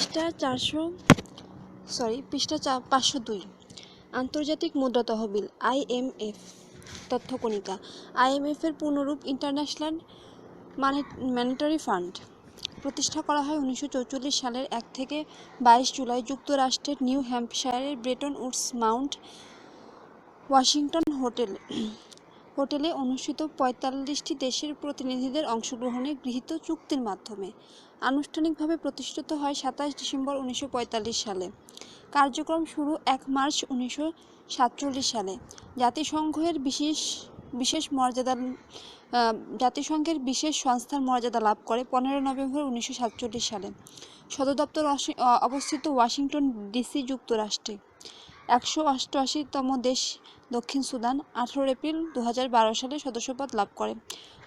পৃষ্ঠা 502। আন্তর্জাতিক মুদ্রা তহবিল IMF তথ্য কণিকা। IMF এর পূর্ণরূপ ইন্টারন্যাশনাল মনিটারি ফান্ড। প্রতিষ্ঠা করা হয় 1944 সালের 1 থেকে 22 জুলাই যুক্তরাষ্ট্রের নিউ হ্যাম্পশায়ারের ব্রেটন উডস মাউন্ট ওয়াশিংটন হোটেলে অনুষ্ঠিত 45টি দেশের প্রতিনিধিদের অংশগ্রহণে গৃহীত চুক্তির মাধ্যমে। আনুষ্ঠানিকভাবে প্রতিষ্ঠিত হয় 27 ডিসেম্বর 1945 সালে। কার্যক্রম শুরু 1 মার্চ 1947 সালে। জাতিসংঘের বিশেষ সংস্থার মর্যাদা লাভ করে 15 নভেম্বর 1947 সালে। সদর দপ্তর অবস্থিত ওয়াশিংটন ডিসি, যুক্তরাষ্ট্রে। 188তম দেশ দক্ষিণ সুদান 18 এপ্রিল 2012 সালে সদস্যপদ লাভ করে।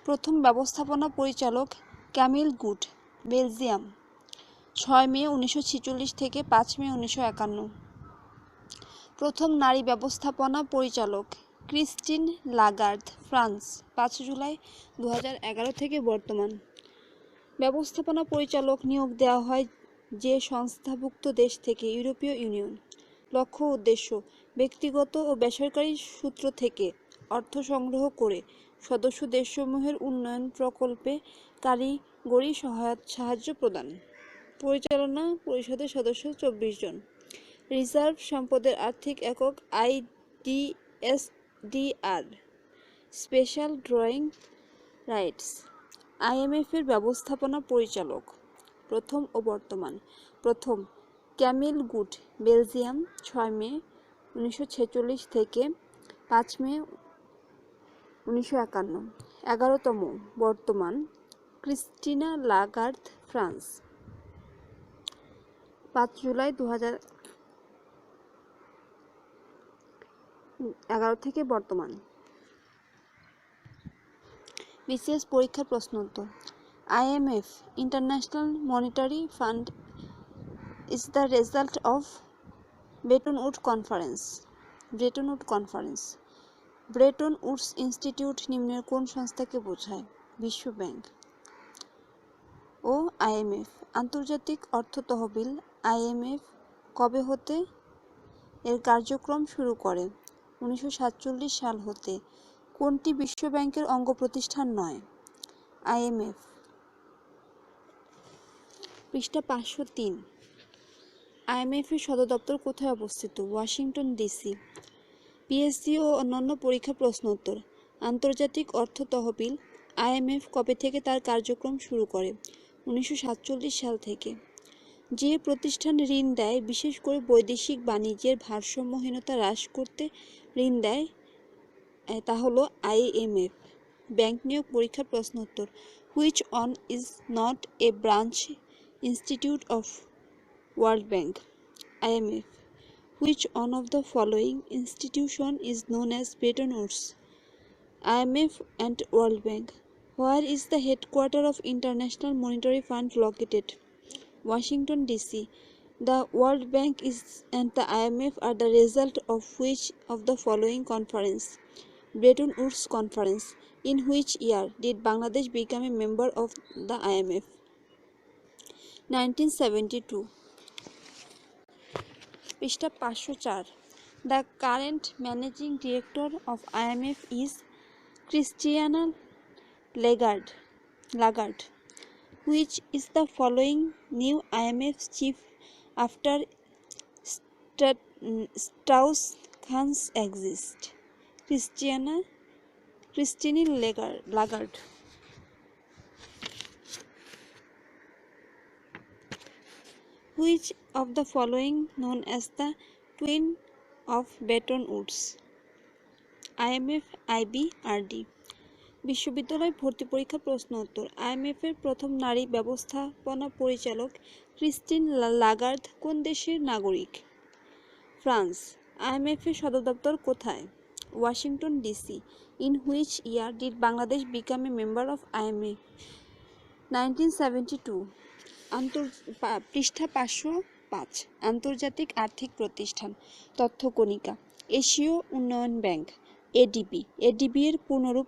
প্রথম ব্যবস্থাপনা পরিচালক ক্যামিল গুড, বেলজিয়াম, 6 মে 1946 থেকে 5 মে 1951। প্রথম নারী ব্যবস্থাপনা পরিচালক ক্রিস্টিন লাগার্দ, ফ্রান্স, 5 জুলাই 2011 থেকে বর্তমান। ব্যবস্থাপনা পরিচালক নিয়োগ দেওয়া হয় যে সংস্থাভুক্ত দেশ থেকে ইউরোপীয় ইউনিয়ন। লক্ষ্য উদ্দেশ্য: ব্যক্তিগত ও বেসরকারি সূত্র থেকে অর্থ সংগ্রহ করে সদস্য দেশসমূহের উন্নয়ন প্রকল্পে কারিগরি সাহায্য প্রদান। পরিচালনা পরিষদের সদস্য 24 জন। রিজার্ভ সম্পদের আর্থিক একক IDSDR, special drawing rights. IMF এর ব্যবস্থাপনা পরিচালক প্রথম ও বর্তমান। প্রথম ক্যামিল গুড, বেলজিয়াম, 6 মে 1946 থেকে 5 মে 1951। 11তম বর্তমান ক্রিস্টিনা লাগার্দ, ফ্রান্স, 5 জুলাই 2011 থেকে বর্তমান। বিশেষ পরীক্ষার প্রশ্নোত্তর। IMF, International Monetary Fund, is the result of Bretton Woods Conference. Bretton Woods Institute নিম্নের কোন সংস্থাকে বোঝায়? বিশ্ব ব্যাংক ও IMF। আন্তর্জাতিক অর্থ তহবিল IMF কবে হতে এর কার্যক্রম শুরু করে? 1947 সাল হতে। কোনটি বিশ্ব ব্যাংকের অঙ্গ প্রতিষ্ঠান নয়? IMF। পৃষ্ঠা 503। IMF এর সদর দপ্তর কোথায় অবস্থিত? Washington DC. PSC ও অন্যান্য পরীক্ষা প্রশ্নোত্তর। আন্তর্জাতিক অর্থ তহবিল IMF কবে থেকে তার কার্যক্রম শুরু করে? 1947 সাল থেকে। যে প্রতিষ্ঠান ঋণ দেয়, বিশেষ করে বৈদেশিক বাণিজ্যের ভারসাম্যহীনতা হ্রাস করতে ঋণ দেয়, তা হলো IMF। ব্যাংক নিয়োগ পরীক্ষার প্রশ্নোত্তর। Which on is not a branch institute of world bank? IMF। Which one of the following institution is known as Bretton Woods? IMF and World Bank. Where is the headquarters of International Monetary Fund located? Washington DC. The World Bank and the IMF are the result of which of the following conference? Bretton Woods Conference. In which year did Bangladesh become a member of the IMF? 1972. পৃষ্ঠা 504। The current managing director of IMF is Christiana Lagarde. Which is the following new IMF chief after Strauss-Kahn's exit? Christine Lagarde. Which of the following known as the twin of Bretton Woods? IMF, IB, RD. বিশ্ববিদ্যালয় ভর্তি পরীক্ষা প্রশ্ন উত্তর। IMF এর প্রথম নারী ব্যবস্থাপনা পরিচালক ক্রিস্টিন লাগার্দ কোন দেশের নাগরিক? ফ্রান্স। IMF এর সদর দপ্তর কোথায়? Washington DC. In which year did Bangladesh become a member of IMF? 1972। পৃষ্ঠা 505। আন্তর্জাতিক আর্থিক প্রতিষ্ঠান তথ্য কণিকা। এশীয় উন্নয়ন ব্যাংক ADB। ADB এর পূর্ণরূপ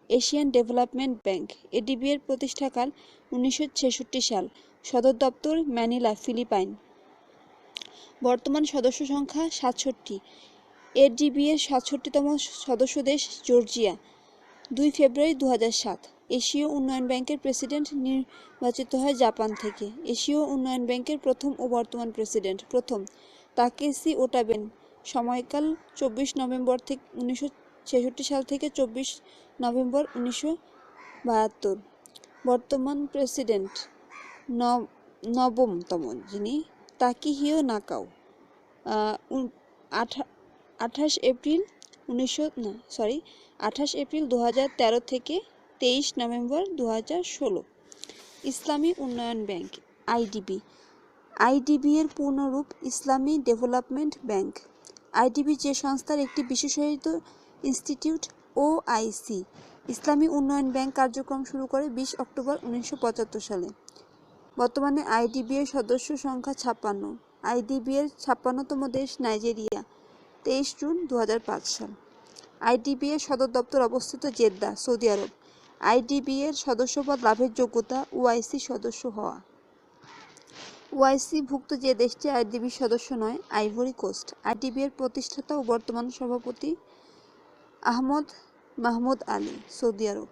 এশিয়ান ডেভেলপমেন্ট ব্যাংক। ADB এর প্রতিষ্ঠাকাল 1966 সাল। সদর দপ্তর ম্যানিলা, ফিলিপাইন। বর্তমান সদস্য সংখ্যা 67। এডিবি এর 67তম সদস্য দেশ জর্জিয়া। 2 ফেব্রুয়ারি 2007। এশীয় উন্নয়ন ব্যাংকের প্রেসিডেন্ট নির্বাচিত হয় জাপান থেকে। এশীয় উন্নয়ন ব্যাংকের প্রথম ও বর্তমান প্রেসিডেন্ট। প্রথম তাকেসি ওটাবেন। সময়কাল 24 নভেম্বর 1966 সাল থেকে 24 নভেম্বর 1972। বর্তমান প্রেসিডেন্ট নবমতম যিনি তাকিহিও নাকাও। 28 এপ্রিল 2013 থেকে 23 নভেম্বর 2016। ইসলামী উন্নয়ন ব্যাংক আইডিবি। আইডিবি এর পূর্ণরূপ ইসলামী ডেভেলপমেন্ট ব্যাংক। আইডিবি যে সংস্থার একটি বিশেষায়িত ইনস্টিটিউট ওআইসি। ইসলামী উন্নয়ন ব্যাংক কার্যক্রম শুরু করে 20 অক্টোবর 1975 সালে। বর্তমানে আইডিবি এর সদস্য সংখ্যা 56। আইডিবি এর 56তম দেশ নাইজেরিয়া। 23 জুন 2005 সাল। আইডিবি এর সদর দপ্তর অবস্থিত জেদ্দা, সৌদি আরব। আইডিবি এর সদস্যপদ লাভের যোগ্যতা ওআইসি সদস্য হওয়া। ওআইসি ভুক্ত যে দেশটি আইডিবির সদস্য নয়, আইভরি কোস্ট। আইডিবি এর প্রতিষ্ঠাতা ও বর্তমান সভাপতি আহমদ মাহমুদ আলী, সৌদি আরব।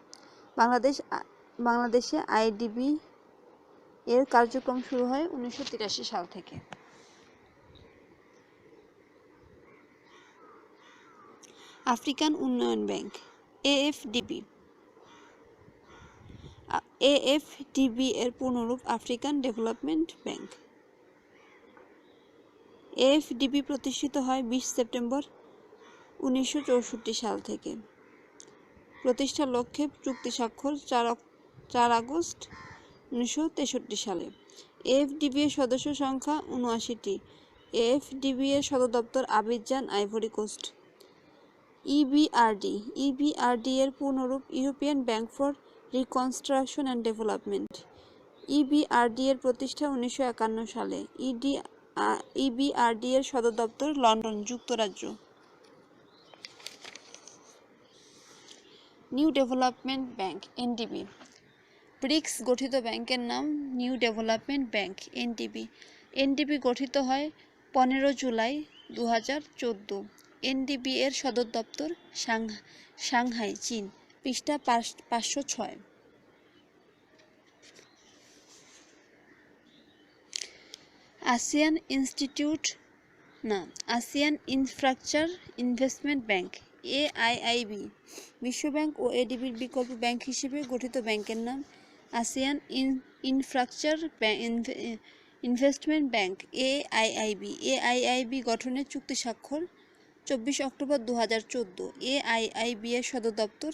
বাংলাদেশে আইডিবি এর কার্যক্রম শুরু হয় 1983 সাল থেকে। আফ্রিকান উন্নয়ন ব্যাংক এএফডিবি। এএফডিবি এর পূর্ণরূপ আফ্রিকান ডেভেলপমেন্ট ব্যাংক। এএফডিবি প্রতিষ্ঠিত হয় 20 সেপ্টেম্বর 1964 সাল থেকে। প্রতিষ্ঠার লক্ষ্যে চুক্তি স্বাক্ষর 4 আগস্ট 1963 সালে। এএফডিবি এর সদস্য সংখ্যা 79টি। এএফডিবি এর সদর দপ্তর আবিজান, আইভরি কোস্ট। ইবিআরডি। ইবিআরডি এর পূর্ণরূপ European Bank for Reconstruction and Development. EBRD এর প্রতিষ্ঠা 1951 সালে। ইবিআরডি এর সদর দপ্তর লন্ডন, যুক্তরাজ্য। New development bank NDB. BRICS গঠিত ব্যাংকের নাম new development bank NDB. NDB গঠিত হয় 15 জুলাই 2014। এনডিবি এর সদর দপ্তর সাংহাই, চীন। পৃষ্ঠা 506। ASEAN infrastructure investment bank AIIB. বিশ্বব্যাংক ও এডিবির বিকল্প ব্যাংক হিসেবে গঠিত ব্যাংকের নাম ASEAN infrastructure investment bank AIIB. AIIB গঠনের চুক্তি স্বাক্ষর 24 অক্টোবর 2014। এআইআইবি এর সদর দপ্তর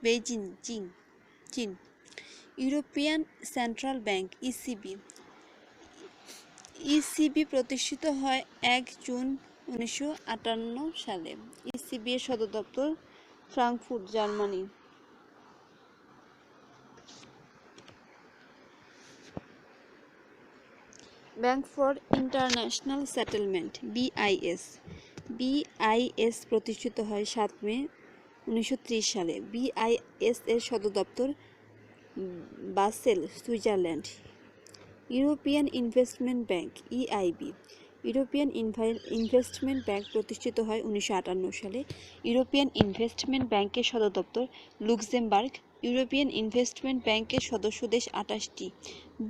বেইজিং, চীন। European central bank ECB. ECB প্রতিষ্ঠিত হয় 1 জুন 1958 সালে। ইসিবি এর সদর দপ্তর Frankfurt, Germany. Bank for international settlement BIS. BIS প্রতিষ্ঠিত হয় 7 মে 1930 সালে। বিআইএস এর সদর দপ্তর Basel, Switzerland. European Investment Bank EIB. European Investment Bank প্রতিষ্ঠিত হয় 1958 সালে। ইউরোপিয়ান ইনভেস্টমেন্ট ব্যাংকের সদর দপ্তর লুক্সেমবার্গ। ইউরোপিয়ান ইনভেস্টমেন্ট ব্যাংকের সদস্য দেশ 28টি।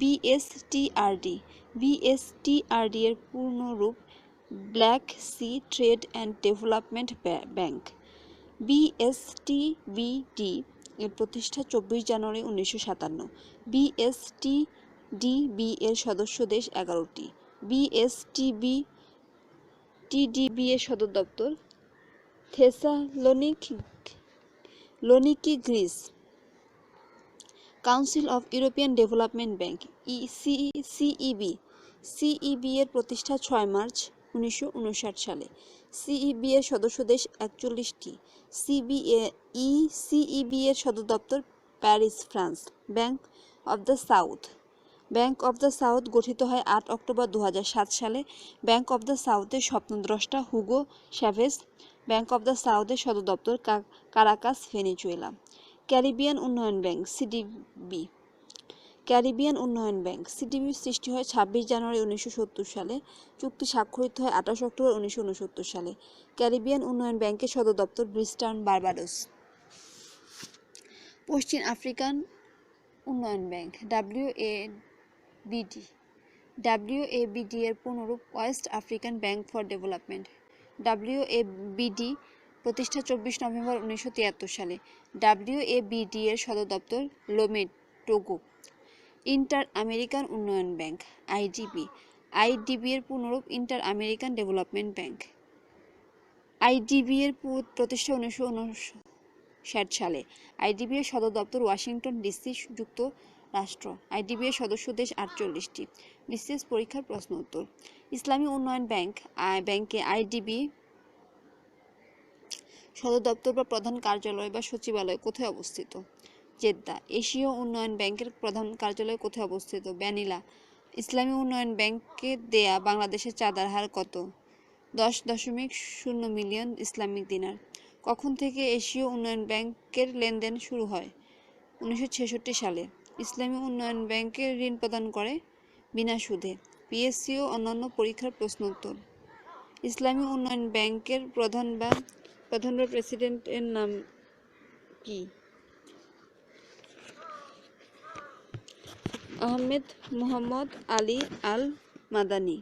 বিএসটিআরডি। বিএসটিআরডি এর পূর্ণরূপ Black Sea Trade and Development Bank. BSTBD এর প্রতিষ্ঠা 24 জানুয়ারি 1957। বিএসটিডিবি এর সদস্য দেশ 11টি। টিডিবি এর সদর দপ্তর Thessaloniki, Greece. Council of European Development Bank CEB. CEB এর প্রতিষ্ঠা 6 মার্চ 1959 সালে। সিইবি এর সদস্য দেশ 41টি। সিইবি এর সদর দপ্তর Paris, France. Bank of the south. Bank of the south গঠিত হয় 8 অক্টোবর 2007 সালে। ব্যাংক অফ দ্য সাউথের স্বপ্নদ্রষ্টা হুগো চ্যাভেজ। ব্যাংক অফ দ্য সাউথের সদর দপ্তর কারাকাস, ভেনেজুয়েলা। ক্যারিবিয়ান উন্নয়ন ব্যাংক সিডিবি। ক্যারিবিয়ান উন্নয়ন ব্যাংক সিডিবি সৃষ্টি হয় 26 জানুয়ারি 1970 সালে, চুক্তি স্বাক্ষরিত হয় 28 অক্টোবর 1969 সালে। ক্যারিবিয়ান উন্নয়ন ব্যাংকের সদর দপ্তর ব্রিজটাউন, বার্বাডোস। পশ্চিম আফ্রিকান উন্নয়ন ব্যাংক WABD এর পুনরূপ West African Bank for Development. WABD প্রতিষ্ঠা 24 নভেম্বর 1973 সালে। WABD এর সদর দপ্তর লোমে, টোগো। ইন্টার আমেরিকান উন্নয়ন ব্যাংক আইডিবি এর পুনরূপ Inter American Development Bank. IDB এর প্রতিষ্ঠা 1959 সালে। আইডিবি এর সদর দপ্তর ওয়াশিংটন ডিসি, যুক্তরাষ্ট্র। আইডিবি এর সদস্য দেশ 48টি। বিশেষ পরীক্ষার প্রশ্ন উত্তর। ইসলামী উন্নয়ন ব্যাংকে আইডিবি সদর দপ্তর বা প্রধান কার্যালয় বা সচিবালয় কোথায় অবস্থিত? জেদ্দা। এশীয় উন্নয়ন ব্যাংকের প্রধান কার্যালয় কোথায় অবস্থিত? ম্যানিলা। ইসলামী উন্নয়ন ব্যাংকে দেয়া বাংলাদেশের চাঁদার হার কত? 10.0 মিলিয়ন ইসলামিক দিনার। কখন থেকে এশীয় উন্নয়ন ব্যাংকের লেনদেন শুরু হয়? 1966 সালে। ইসলামী উন্নয়ন ব্যাংকে ঋণ প্রদান করে বিনা সুদে। পিএসসি ও অন্যান্য পরীক্ষার প্রশ্ন উত্তর। ইসলামী উন্নয়ন ব্যাংকের প্রধান বা প্রেসিডেন্টের নাম কি? আহমেদ মোহাম্মদ আলী আল মাদানী।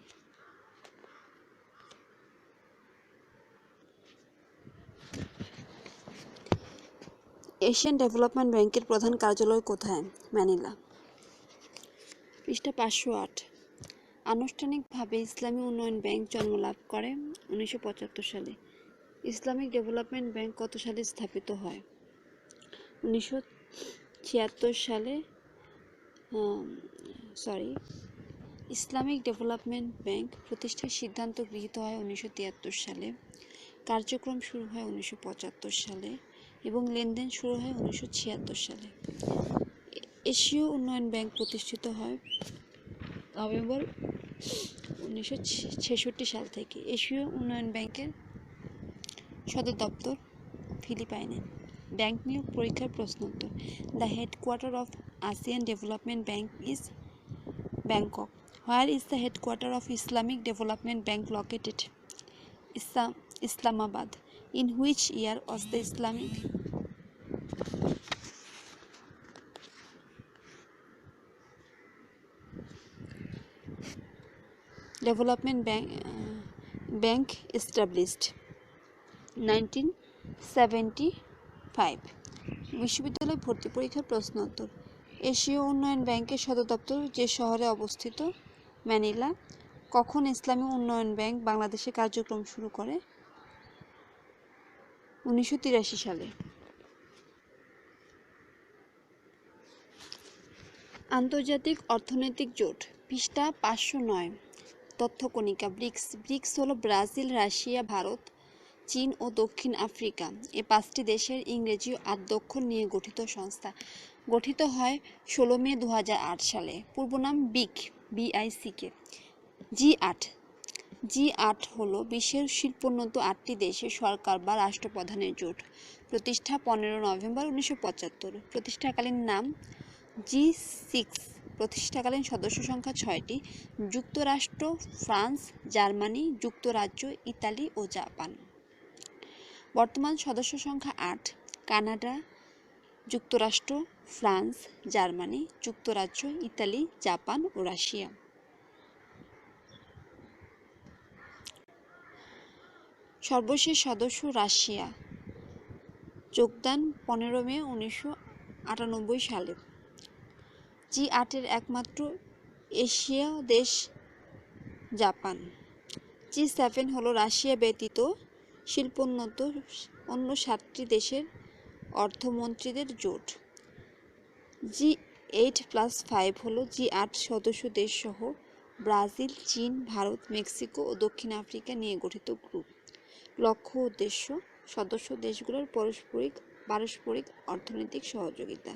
এশিয়ান ডেভেলপমেন্ট ব্যাংকের প্রধান কার্যালয় কোথায়? ম্যানিলা। পৃষ্ঠা 508। আনুষ্ঠানিকভাবে ইসলামী উন্নয়ন ব্যাংক জন্মলাভ করে 1975 সালে। ইসলামিক ডেভেলপমেন্ট ব্যাংক কত সালে স্থাপিত হয়? 1976 সালে। ইসলামিক ডেভেলপমেন্ট ব্যাংক প্রতিষ্ঠার সিদ্ধান্ত গৃহীত হয় 1973 সালে। কার্যক্রম শুরু হয় 1975 সালে এবং লেনদেন শুরু হয় 1976 সালে। এশীয় উন্নয়ন ব্যাংক প্রতিষ্ঠিত হয় নভেম্বর 1966 সাল থেকে। এশীয় উন্নয়ন ব্যাংকের সদর দপ্তর ফিলিপাইনে। ব্যাংক নিয়োগ পরীক্ষার প্রশ্ন উত্তর। The headquarter of ASEAN development bank is Bangkok. Where is the headquarter of Islamic development bank located? Islamabad. In which year was the Islamic Development Bank established? 1975. বিশ্ববিদ্যালয় ভর্তি পরীক্ষার প্রশ্ন উত্তর। এশীয় উন্নয়ন ব্যাংকের সদর দপ্তর যে শহরে অবস্থিত? ম্যানিলা। কখন ইসলামী উন্নয়ন ব্যাংক বাংলাদেশে কার্যক্রম শুরু করে? 1983 সালে। আন্তর্জাতিক অর্থনৈতিক জোট। পৃষ্ঠা 509। তথ্যকণিকা। ব্রিক্স হলো ব্রাজিল, রাশিয়া, ভারত, চীন ও দক্ষিণ আফ্রিকা এ 5টি দেশের ইংরেজি আদ্যক্ষর নিয়ে গঠিত সংস্থা। গঠিত হয় 16 মে 2008 সালে। পূর্বনাম BIC। G8 হলো বিশ্বের শিল্পোন্নত 8টি দেশের সরকার বা রাষ্ট্রপ্রধানের জোট। প্রতিষ্ঠা 15 নভেম্বর 1975। প্রতিষ্ঠাকালীন নাম G6। প্রতিষ্ঠাকালীন সদস্য সংখ্যা 6টি। যুক্তরাষ্ট্র, ফ্রান্স, জার্মানি, যুক্তরাজ্য, ইতালি ও জাপান। বর্তমান সদস্য সংখ্যা 8। কানাডা, যুক্তরাষ্ট্র, ফ্রান্স, জার্মানি, যুক্তরাজ্য, ইতালি, জাপান ও রাশিয়া। সর্বশেষ সদস্য রাশিয়া। যোগদান 15 মে 1998 সালে। G8 এর একমাত্র এশীয় দেশ জাপান। G7 হলো রাশিয়া ব্যতীত শিল্পোন্নত অন্য 7টি দেশের অর্থমন্ত্রীদের জোট। G8+5 হলো G8 সদস্য দেশ সহ ব্রাজিল, চীন, ভারত, মেক্সিকো ও দক্ষিণ আফ্রিকা নিয়ে গঠিত গ্রুপ। লক্ষ্য উদ্দেশ্য সদস্য দেশগুলোর পারস্পরিক অর্থনৈতিক সহযোগিতা।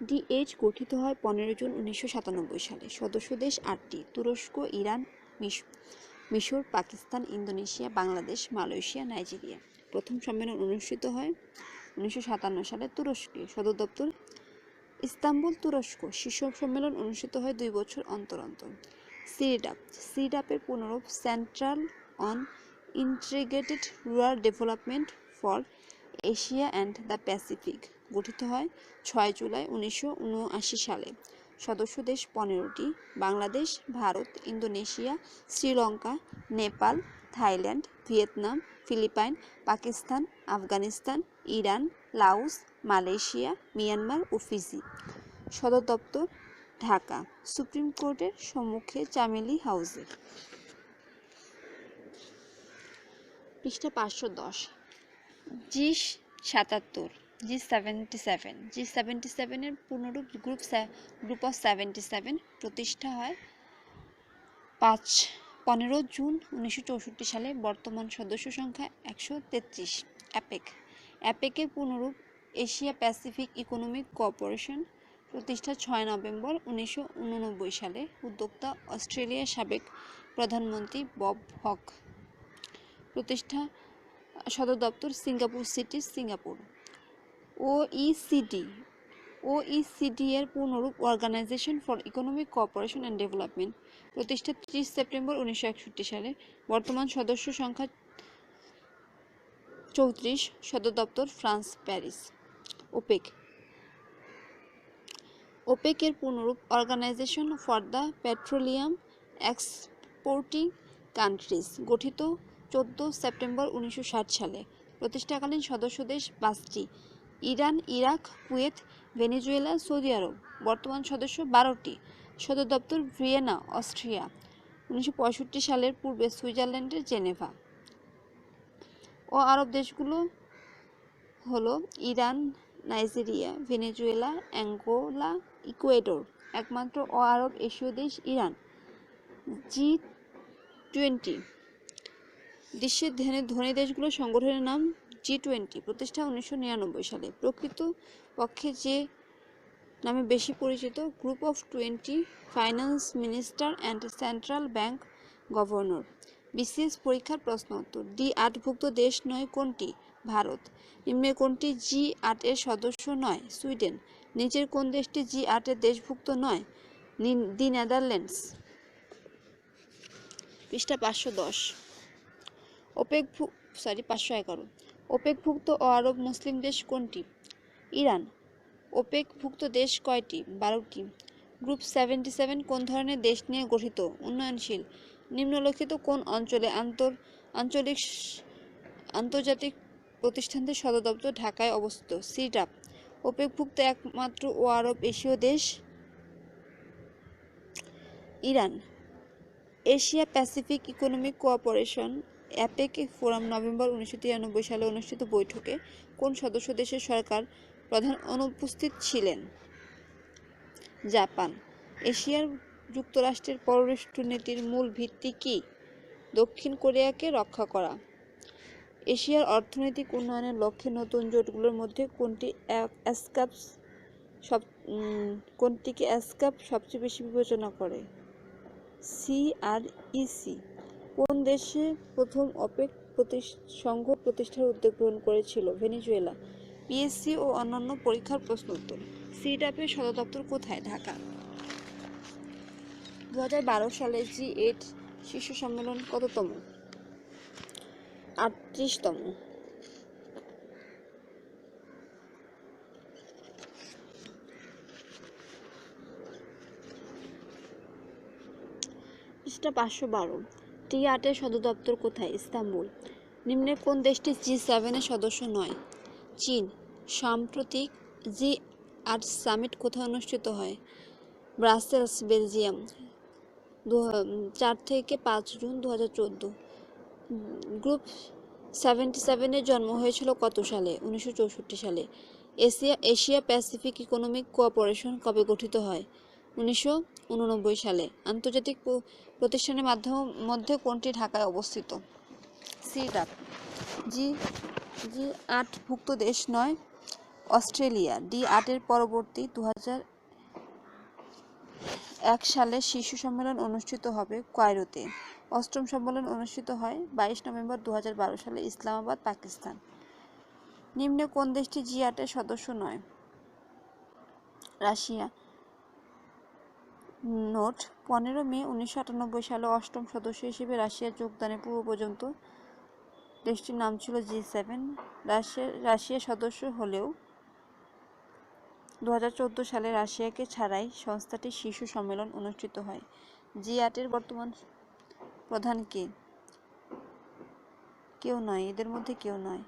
D8 গঠিত হয় 15 জুন 1997 সালে। সদস্য দেশ 8টি: তুরস্ক, ইরান, মিশর, Pakistan, Indonesia, Bangladesh, Malaysia, Nigeria. প্রথম সম্মেলন অনুষ্ঠিত হয় 1957 সালে তুরস্কে। সদর দপ্তর ইস্তাম্বুল, তুরস্ক। শীর্ষ সম্মেলন অনুষ্ঠিত হয় 2 বছর অন্তর অন্তর। সিডাপ, সিডাপের পুনরূপ Centre on Integrated Rural Development for Asia and the Pacific, গঠিত হয় 6 জুলাই 1979 সালে। সদস্য দেশ 15টি: Bangladesh, Bharat, Indonesia, Sri Lanka, Nepal, Thailand, Vietnam, Philippines, Pakistan, Afghanistan, Iran, Laos, Malaysia, Myanmar ও ফিজি। সদর দপ্তর ঢাকা। সুপ্রিম কোর্টের সম্মুখে চামেলি হাউসে। পৃষ্ঠা 510। G77, G77 এর পূর্ণরূপ গ্রুপ অফ 77, প্রতিষ্ঠা হয় 15 জুন 1964 সালে। বর্তমান সদস্য সংখ্যা 133। অ্যাপেকের পূর্ণরূপ এশিয়া প্যাসিফিক ইকোনমিক কোঅপারেশন, প্রতিষ্ঠা 6 নভেম্বর 1989 সালে। উদ্যোক্তা অস্ট্রেলিয়ার সাবেক প্রধানমন্ত্রী বব হক। প্রতিষ্ঠা সদর দপ্তর সিঙ্গাপুর সিটি, সিঙ্গাপুর। OECD এর পূর্ণরূপ organisation for Economic Cooperation and Development, প্রতিষ্ঠা 30 সেপ্টেম্বর 1961 সালে। বর্তমান সদস্য সংখ্যা 34। সদর দপ্তর ফ্রান্স, প্যারিস। ওপেক এর পূর্ণরূপ organisation for the petroleum exporting countries, গঠিত 14 সেপ্টেম্বর 1960 সালে। প্রতিষ্ঠাকালীন সদস্য দেশ 5টি: Iran, Iraq, Kuwait, Venezuela, Saudi Arab. বর্তমান সদস্য 12টি। সদর দপ্তর ভিয়েনা, অস্ট্রিয়া। 1965 সালের পূর্বে সুইজারল্যান্ডের জেনেভা। ও আরব দেশগুলো হলো Iran, Nigeria, Venezuela, Angola, Ecuador. একমাত্র ও আরব এশীয় দেশ ইরান। G20, বিশ্বের ধনী দেশগুলোর সংগঠনের নাম G20, প্রতিষ্ঠা 1999 সালে। প্রকৃত পক্ষে যে নামে বেশি পরিচিত, group of 20 finance minister and central bank governor. BCS পরীক্ষার প্রশ্ন উত্তর। D8ভুক্ত দেশ নয় কোনটি? ভারত। নিম্নে কোনটি G8 এর সদস্য নয়? সুইডেন। নিচের কোন দেশটি G8 এর দেশভুক্ত নয়? দি নেদারল্যান্ডস। পৃষ্ঠা 510। 511। ওপেকভুক্ত ও আরব মুসলিম দেশ কোনটি? ইরান। ওপেকভুক্ত দেশ কয়টি? 12টি। গ্রুপ 77 কোন ধরনের দেশ নিয়ে গঠিত? উন্নয়নশীল। নিম্নলিখিত কোন অঞ্চলে আন্তর্জাতিক প্রতিষ্ঠানটির সদর দপ্তর ঢাকায় অবস্থিত? সিডাপ। ওপেকভুক্ত একমাত্র ও আরব এশীয় দেশ Iran. Asia Pacific economic cooperation APEC forum November 1993 সালে অনুষ্ঠিত বৈঠকে কোন সদস্য দেশের সরকার প্রধান অনুপস্থিত ছিলেন? জাপান। এশিয়ার যুক্তরাষ্ট্রের পররাষ্ট্রনীতির মূল ভিত্তি কি? দক্ষিণ কোরিয়াকে রক্ষা করা। এশিয়ার অর্থনৈতিক উন্নয়নের লক্ষ্যে নতুন জোটগুলোর মধ্যে কোনটিকে অ্যাসকাপ সবচেয়ে বেশি বিবেচনা করে? CREC। কোন দেশে প্রথম ওপেক সংঘ প্রতিষ্ঠার উদ্যোগ গ্রহণ করেছিল? ভেনেজুয়েলা। পিএসসি ও অন্যান্য পরীক্ষার প্রশ্ন উত্তর। সিডাপের সদর দপ্তর কোথায়? ঢাকা। 2012 সালে G8 শীর্ষ সম্মেলন কততম? 38তম। পৃষ্ঠা 512। T8 এর সদর দপ্তর কোথায়? ইস্তাম্বুল। নিম্নে কোন দেশটি G7 এর সদস্য নয়? চীন। সাম্প্রতিক G8 সামিট কোথায় অনুষ্ঠিত হয়? Brussels, Belgium. 4 থেকে 5 জুন 2014। গ্রুপ 77 এর জন্ম হয়েছিল কত সালে? 1964 সালে। এশিয়া প্যাসিফিক ইকোনমিক কোঅপারেশন কবে গঠিত হয়? 1989 সালে। আন্তর্জাতিক প্রতিষ্ঠানের মধ্যে কোনটি ঢাকায় অবস্থিত? সিডাপ। G8 ভুক্ত দেশ নয় অস্ট্রেলিয়া। D8 এর পরবর্তী 2001 সালে শীর্ষ সম্মেলন অনুষ্ঠিত হবে কায়রোতে। 8ম সম্মেলন অনুষ্ঠিত হয় 22 নভেম্বর 2012 সালে ইসলামাবাদ, পাকিস্তান। নিম্নে কোন দেশটি জি8-এর সদস্য নয়? রাশিয়া। নোট: 15 মে 1998 সালে অষ্টম সদস্য হিসেবে রাশিয়া যোগদানের পূর্ব পর্যন্ত দেশটির নাম ছিল জি7। রাশিয়া সদস্য হলেও 2014 সালে রাশিয়াকে ছাড়াই সংস্থাটির শীর্ষ সম্মেলন অনুষ্ঠিত হয়। জি8-এর বর্তমান প্রধান কে? কেউ নয়, এদের মধ্যে কেউ নয়।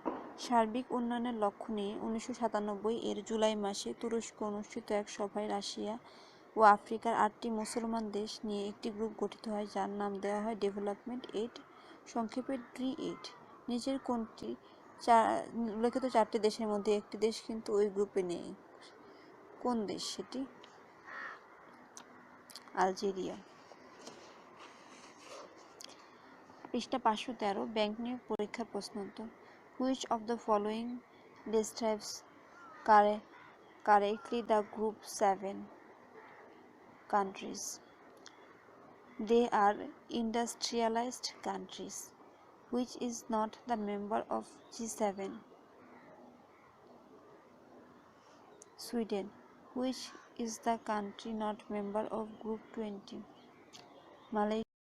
সার্বিক উন্নয়নের লক্ষ্য নিয়ে 1997 এর জুলাই মাসে তুরস্কে অনুষ্ঠিত এক সভায় রাশিয়া ও আফ্রিকার 8টি মুসলমান দেশ নিয়ে একটি গ্রুপ গঠিত হয়, যার নাম দেওয়া হয় ডেভেলপমেন্ট 8, সংক্ষেপে DREAM8। নিচের কোনটি উল্লেখিত 4টি দেশের মধ্যে একটি দেশ কিন্তু ওই গ্রুপে নেই? কোন দেশ সেটি? আলজেরিয়া। পৃষ্ঠা 513, ব্যাংক নিয়োগ পরীক্ষার প্রশ্নোত্তর। Which of the following describes correctly the group 7 countries? They are industrialized countries. Which is not the member of G7? Sweden. Which is the country not member of Group 20? Malaysia.